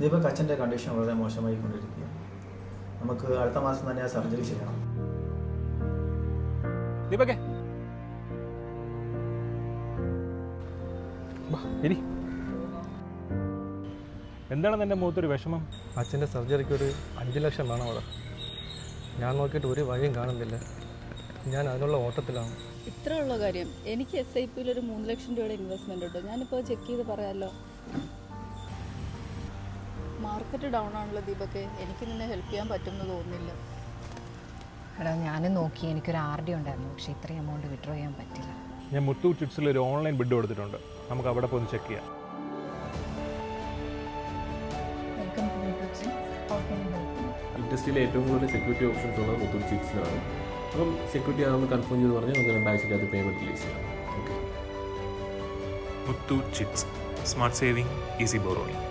ദീപക് അച്ഛൻ്റെ കണ്ടീഷൻ വളരെ മോശമായി കൊണ്ടിരിക്കുക. നമുക്ക് അടുത്ത മാസം തന്നെ ആ സർജറി ചെയ്യണം. ദീപകേ, എന്താണ് നിന്റെ മുഖത്തൊരു വിഷമം? അച്ഛൻ്റെ സർജറിക്ക് ഒരു 5 ലക്ഷം വേണം അവിടെ. ഞാൻ നോക്കിയിട്ട് ഒരു വഴിയും കാണുന്നില്ല. ഞാൻ അതിനുള്ള ഓട്ടത്തിലാണ്. ഇത്ര ഉള്ള കാര്യം. എനിക്ക് SIP ഒരു 3 ലക്ഷം രൂപയുടെ ഇൻവെസ്റ്റ്മെന്റ് ഉണ്ട്. ഞാനിപ്പോൾ ചെക്ക് ചെയ്ത് പറയാമല്ലോ. മാർക്കറ്റ് ഡൗൺ ആണല്ലോ ദീപക്. എനിക്ക് നിന്നെ ഹെൽപ്പ് ചെയ്യാൻ പറ്റുമെന്ന് തോന്നുന്നില്ല. എടാ, ഞാനും നോക്കി. എനിക്കൊരു RD ഉണ്ടായിരുന്നു, പക്ഷേ ഇത്രയും എമൗണ്ട് വിഡ്രോ ചെയ്യാൻ പറ്റില്ല. ഞാൻ മുത്തൂറ്റ് ചിറ്റ്സിൽ ഒരു ഓൺലൈൻ ബിഡ് കൊടുത്തിട്ടുണ്ട്. നമുക്ക് അവിടെ പോയി ചെക്ക് ചെയ്യാം. ഇൻഡസ്ട്രിയിലെ ഏറ്റവും കൂടുതൽ സെക്യൂരിറ്റി ഓപ്ഷൻസ് ഉള്ളത് മുത്തൂറ്റ് ചിറ്റ്സിലാണ്. അപ്പം സെക്യൂരിറ്റി ആണെന്ന് കൺഫേം ചെയ്ത് പറഞ്ഞാൽ നമുക്ക് 2 ആഴ്ചക്കകത്ത് പേയ്മെൻറ്റ് റിലീസ് ചെയ്യാം. Okay. Muthoot chits, smart saving, easy borrowing.